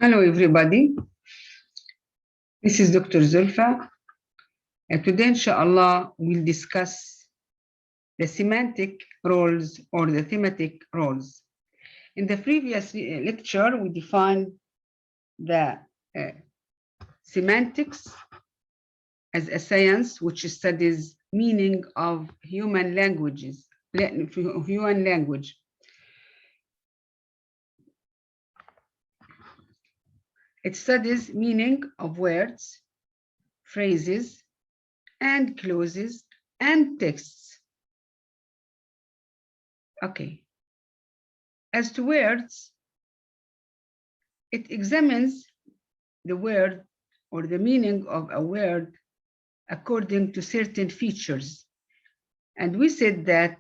Hello, everybody. This is Dr. Zulfa. And today, inshallah, we'll discuss the semantic roles or the thematic roles. In the previous lecture, we defined the semantics as a science which studies meaning of human languages, human language. It studies meaning of words, phrases, and clauses and texts. Okay. As to words, it examines the word or the meaning of a word according to certain features. And we said that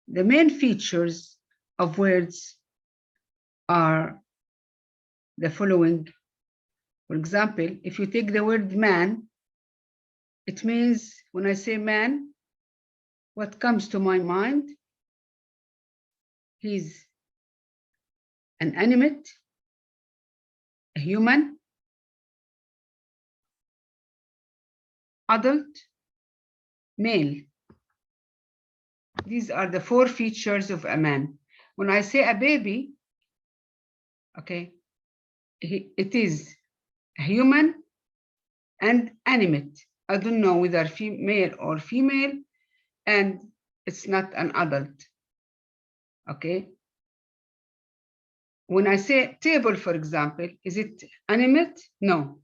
the main features of words are the following. For example, if you take the word man, it means when I say man, what comes to my mind? He's an animate, a human, adult, male. These are the four features of a man. When I say a baby, okay, it is a human and animate. I don't know whether male or female, and it's not an adult. Okay. When I say table, for example, is it animate? No.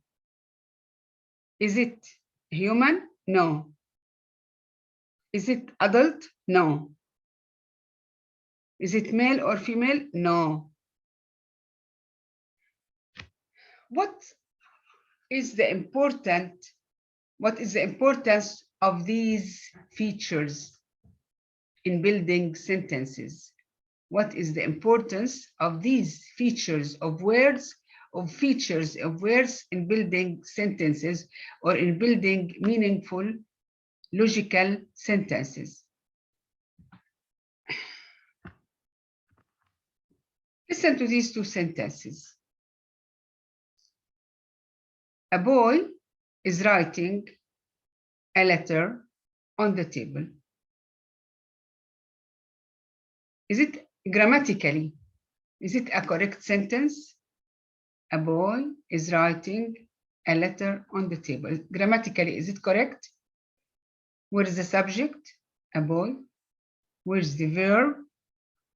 Is it human? No. Is it adult? No. Is it male or female? No. What is the importance of these features in building sentences? What is the importance of these features of words, in building sentences or in building meaningful, logical sentences? Listen to these two sentences. A boy is writing a letter on the table. Is it grammatically, is it a correct sentence? A boy is writing a letter on the table. Grammatically, is it correct? Where is the subject? A boy. Where's the verb?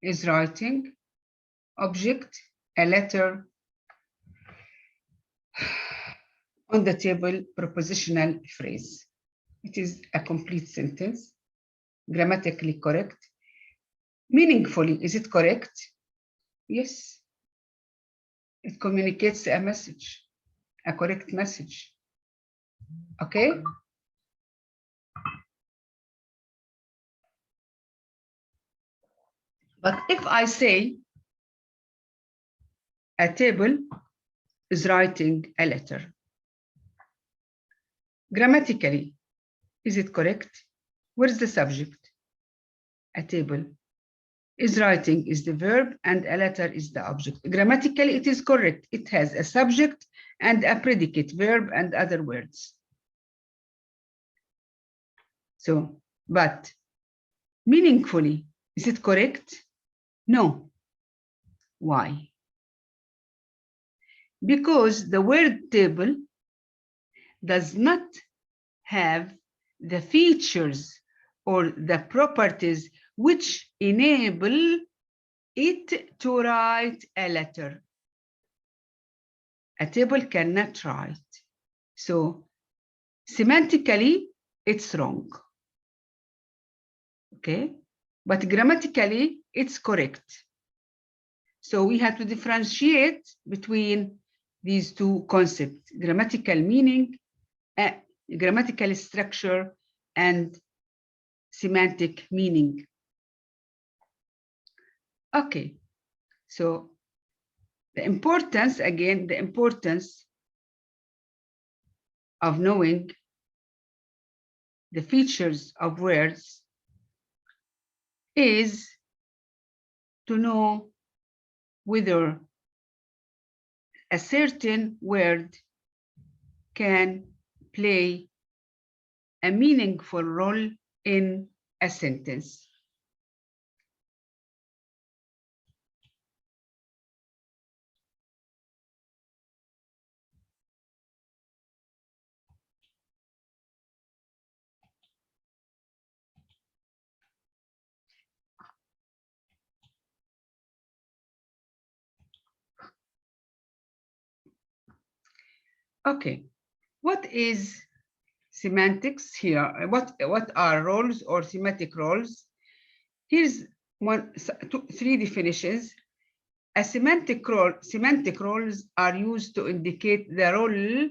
Is writing. Object, a letter on the table, prepositional phrase. It is a complete sentence, grammatically correct. Meaningfully, is it correct? Yes. It communicates a message, a correct message. Okay? But if I say a table is writing a letter, grammatically, is it correct? Where is the subject? A table. Is writing is the verb and a letter is the object. Grammatically, it is correct. It has a subject and a predicate, verb and other words. So, but meaningfully, is it correct? No. Why? Because the word table does not have the features or the properties which enable it to write a letter. A table cannot write. So semantically, it's wrong. Okay? But grammatically, it's correct. So we have to differentiate between these two concepts, grammatical meaning, grammatical structure, and semantic meaning. Okay, so the importance of knowing the features of words is to know whether a certain word can play a meaningful role in a sentence. Okay, what is semantics here? What are roles or semantic roles? Here's three definitions. A semantic roles are used to indicate the role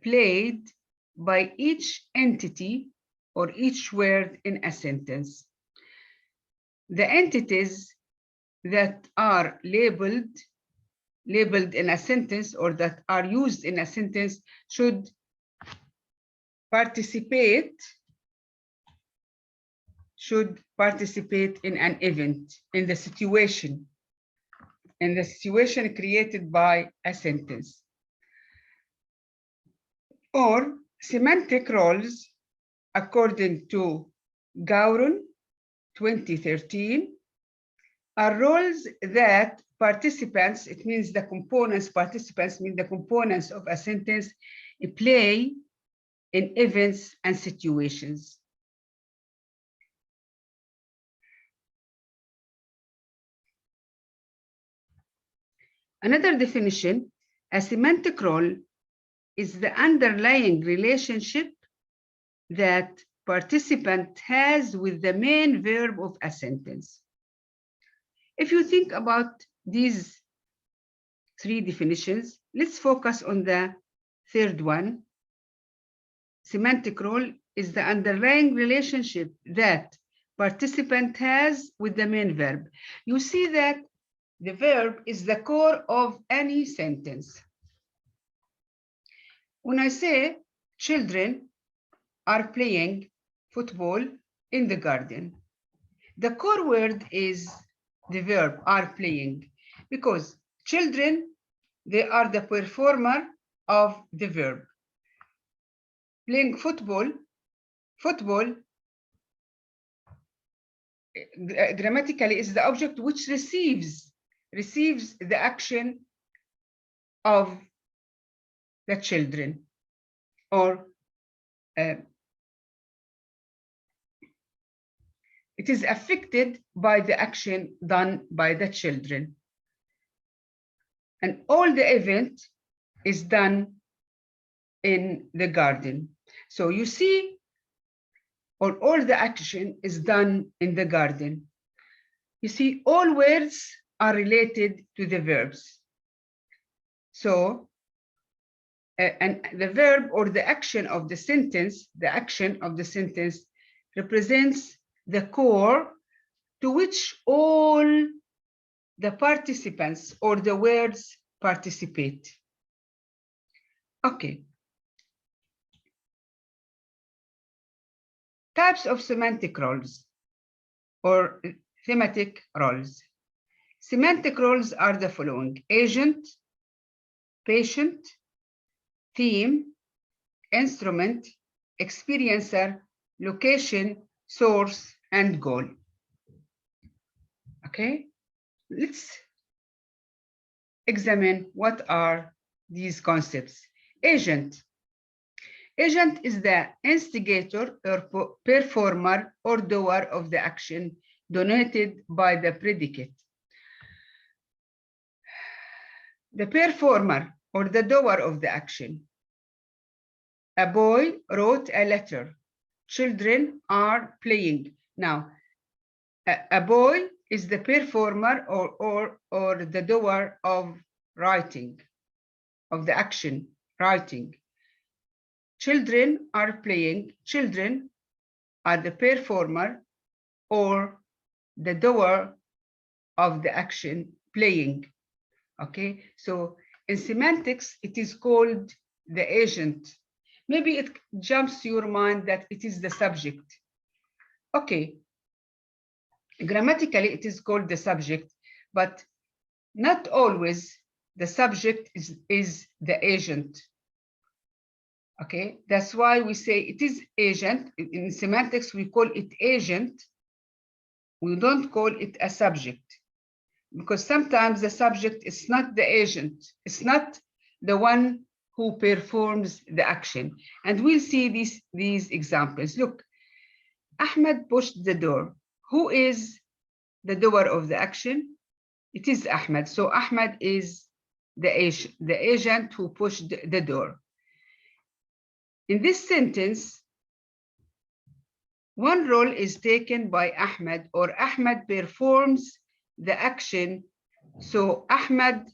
played by each entity or each word in a sentence. The entities that are labeled in a sentence or that are used in a sentence should participate in an event, in the situation created by a sentence. Or semantic roles, according to Gowron 2013, are roles that participants, it means the components, participants mean the components of a sentence, play in events and situations. Another definition, a semantic role is the underlying relationship that participant has with the main verb of a sentence. If you think about these three definitions, let's focus on the third one. Semantic role is the underlying relationship that participant has with the main verb. You see that the verb is the core of any sentence. When I say children are playing football in the garden, the core word is the verb are playing, because children, they are the performer of the verb. Playing football grammatically is the object which receives the action of the children, or it is affected by the action done by the children. And all the event is done in the garden. So you see, all the action is done in the garden. You see, all words are related to the verbs. So, and the verb or the action of the sentence, represents the core to which all the participants or the words participate. Okay. Types of semantic roles or thematic roles. Semantic roles are the following: agent, patient, theme, instrument, experiencer, location, source, and goal. Okay, let's examine what are these concepts. Agent. Agent is the instigator or performer or doer of the action denoted by the predicate. The performer or the doer of the action. A boy wrote a letter. Children are playing. Now, a boy is the performer or the doer of writing, of the action, writing. Children are playing. Children are the performer or the doer of the action, playing. Okay, so in semantics, it is called the agent. Maybe it jumps to your mind that it is the subject. Okay, grammatically, it is called the subject, but not always the subject is the agent. Okay, that's why we say it is agent. In semantics, we call it agent. We don't call it a subject, because sometimes the subject is not the agent. It's not the one who performs the action. And we'll see these examples. Look, Ahmed pushed the door. Who is the doer of the action? It is Ahmed. So Ahmed is the agent who pushed the door. In this sentence, one role is taken by Ahmed, or Ahmed performs the action. So Ahmed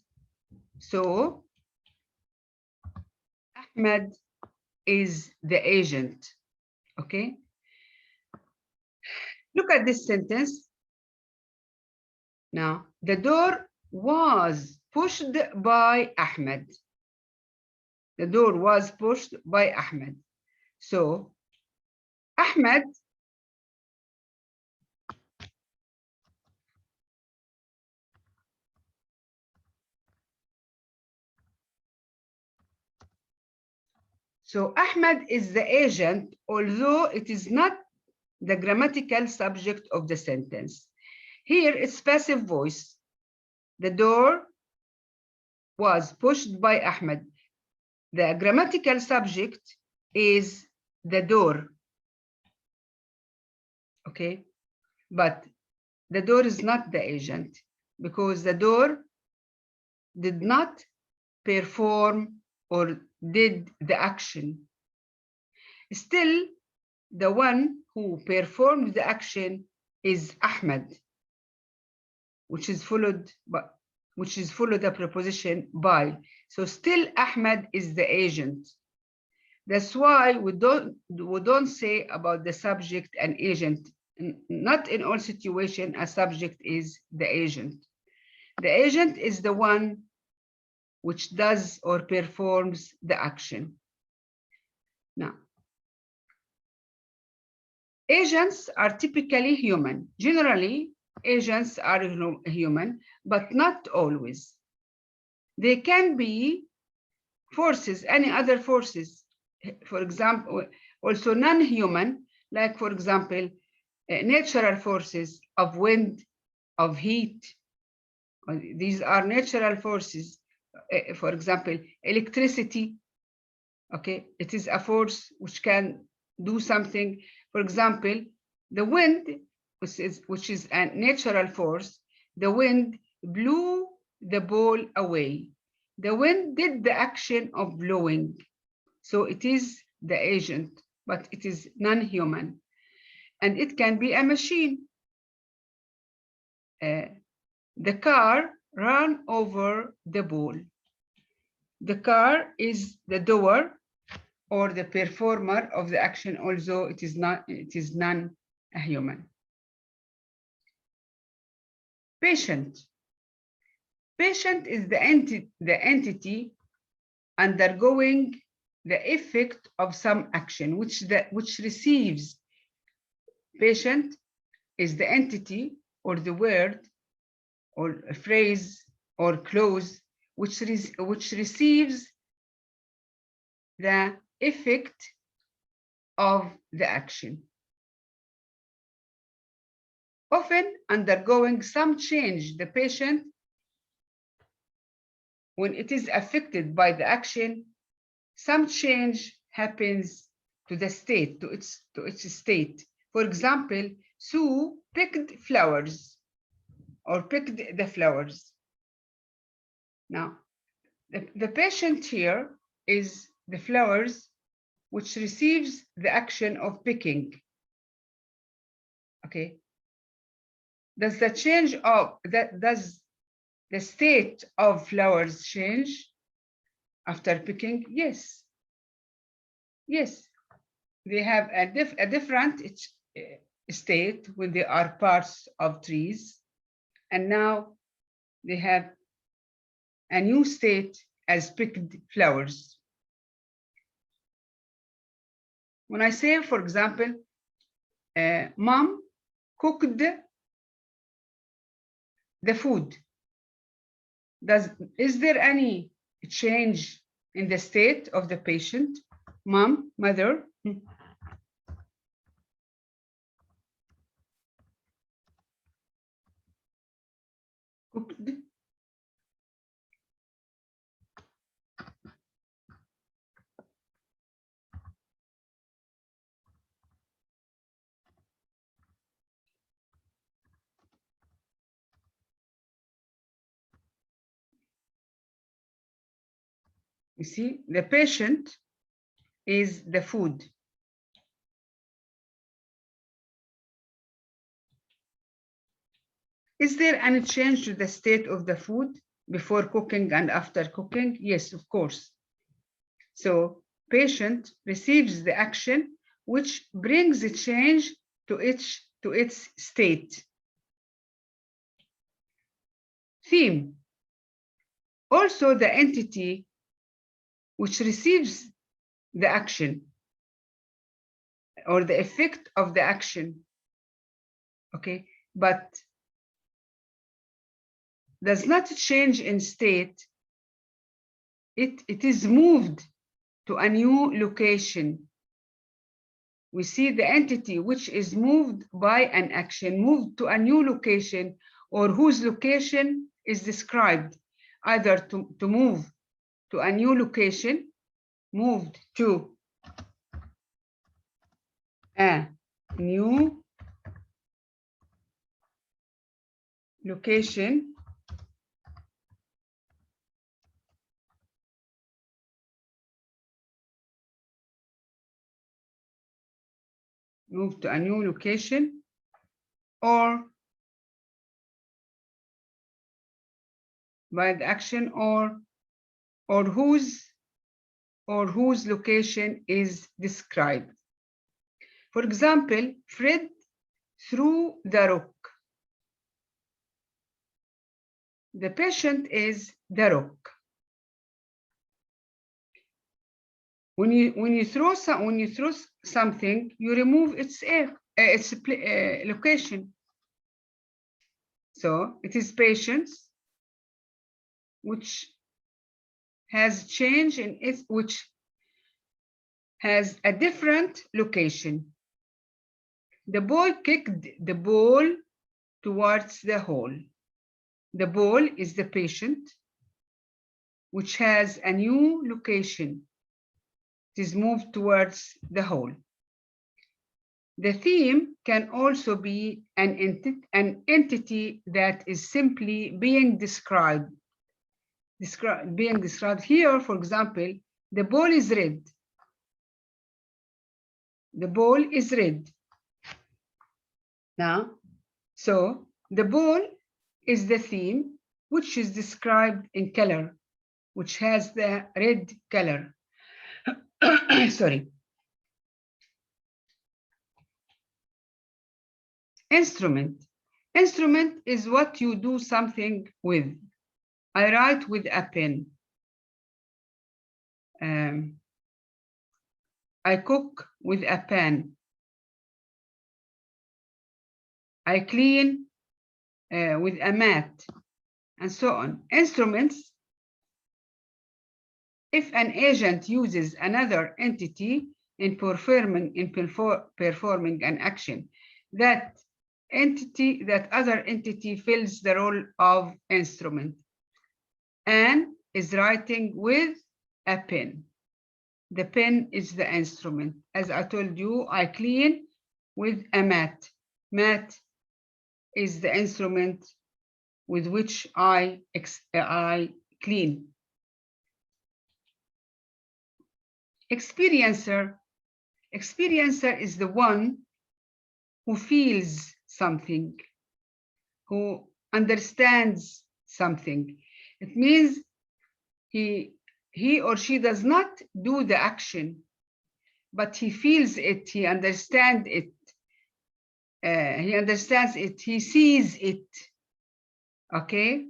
is the agent. Okay. Look at this sentence. Now, the door was pushed by Ahmed. The door was pushed by Ahmed. So Ahmed is the agent, although it is not the grammatical subject of the sentence. Here it's passive voice. The door was pushed by Ahmed. The grammatical subject is the door. Okay, but the door is not the agent, because the door did not perform or did the action. Still, the one who performed the action is Ahmed, which is followed the preposition by. So still Ahmed is the agent. That's why we don't say about the subject and agent. Not in all situations a subject is the agent. The agent is the one which does or performs the action. Now, agents are typically human. Generally, agents are human, but not always. They can be forces, any other forces. For example, also non-human, like for example, natural forces of wind, of heat. These are natural forces. For example, electricity. Okay, it is a force which can do something. For example, the wind, which is a natural force, the wind blew the ball away. The wind did the action of blowing. So it is the agent, but it is non-human. And it can be a machine. The car ran over the ball. The car is the doer or the performer of the action, although it is non-human. Patient. Patient is the entity undergoing the effect of some action, which receives. Patient is the entity or the word or a phrase or clause which receives the effect of the action, often undergoing some change. The patient, when it is affected by the action, some change happens to the state, to its state. For example, Sue picked flowers or picked the flowers. Now, the patient here is the flowers, which receives the action of picking. Okay. Does the change of does the state of flowers change after picking? Yes. Yes. They have a different state when they are parts of trees, and now they have a new state as picked flowers. When I say, for example, Mom cooked the food, Is there any change in the state of the patient? Mom, mother? Cooked? You see, the patient is the food. Is there any change to the state of the food before cooking and after cooking? Yes, of course. So patient receives the action which brings a change to its state. Theme. Also the entity which receives the action or the effect of the action, okay, but does not change in state. It is moved to a new location. We see the entity which is moved by an action, moved to a new location, or whose location is described, either to move to a new location, moved to a new location, move to a new location, or by the action, or whose location is described. For example, Fred threw the rock. The patient is the rock. When you throw something, you remove its location. So it is patience which has change in it, which has a different location. The boy kicked the ball towards the hole. The ball is the patient, which has a new location. It is moved towards the hole. The theme can also be an entity that is simply being described. Being described here, for example, the ball is red. The ball is red. Now, so the ball is the theme which is described in color, which has the red color. Sorry. Instrument. Instrument is what you do something with. I write with a pen. I cook with a pan. I clean with a mat, and so on. Instruments, if an agent uses another entity in performing an action, that other entity fills the role of instrument. Anne is writing with a pen. The pen is the instrument. As I told you, I clean with a mat. Mat is the instrument with which I clean. Experiencer. Experiencer is the one who feels something, who understands something. It means he or she does not do the action, but he feels it, he understands it. He sees it. Okay?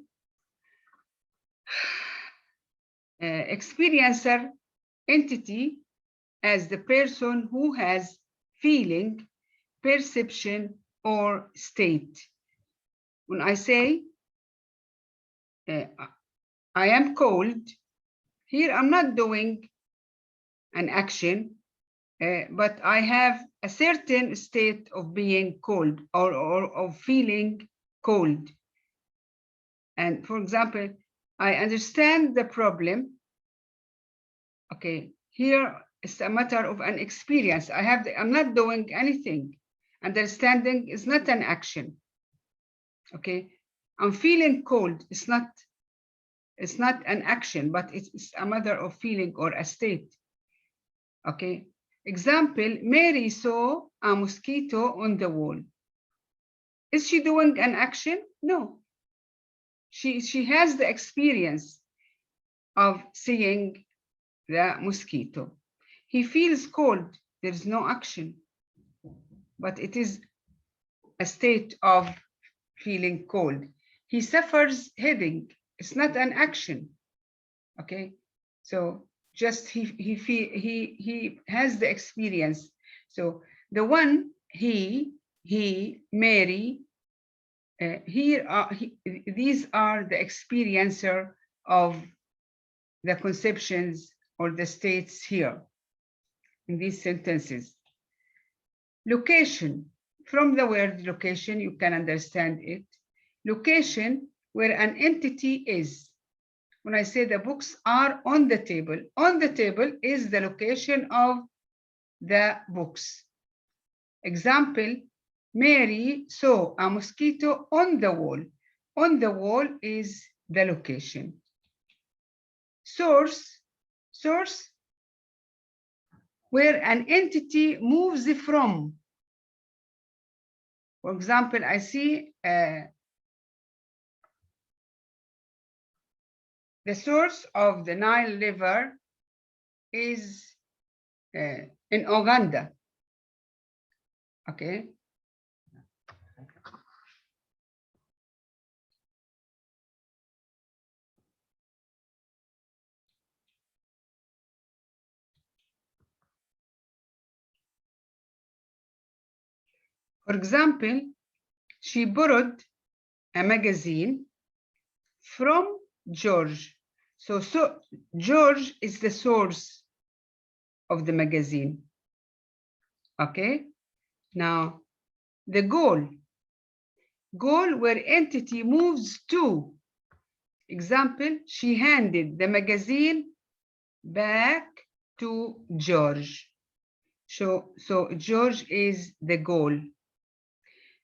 Experiencer entity as the person who has feeling, perception, or state. When I say I am cold. Here I'm not doing an action, but I have a certain state of being cold or of feeling cold. And for example, I understand the problem. Okay, here it's a matter of an experience. I'm not doing anything. Understanding is not an action. Okay, I'm feeling cold. It's not an action, but it's a matter of feeling or a state. Okay, example, Mary saw a mosquito on the wall. Is she doing an action? No. She has the experience of seeing the mosquito. He feels cold. There is no action, but it is a state of feeling cold. He suffers headache. It's not an action. Okay, so just he has the experience. So the one he, Mary, these are the experiencer of the conceptions or the states here in these sentences. Location. From the word location, you can understand it. Location, where an entity is. When I say the books are on the table is the location of the books. Example, Mary saw a mosquito on the wall. On the wall is the location. Source, where an entity moves from. For example, I see the source of the Nile River is in Uganda. Okay. For example, she borrowed a magazine from George. So George is the source of the magazine. Okay. Now, the goal where entity moves to. Example, she handed the magazine back to George. So George is the goal.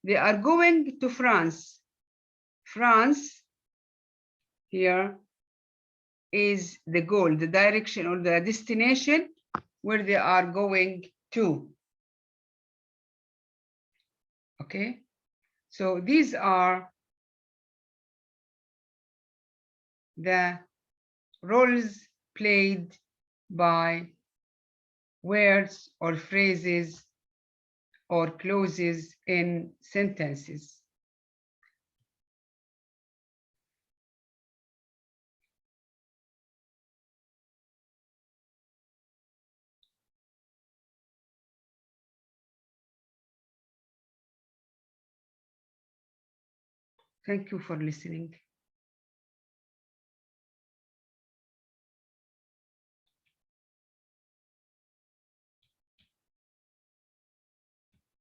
They are going to France. France here is the goal, the direction or the destination where they are going to. Okay, so these are the roles played by words or phrases or clauses in sentences. Thank you for listening.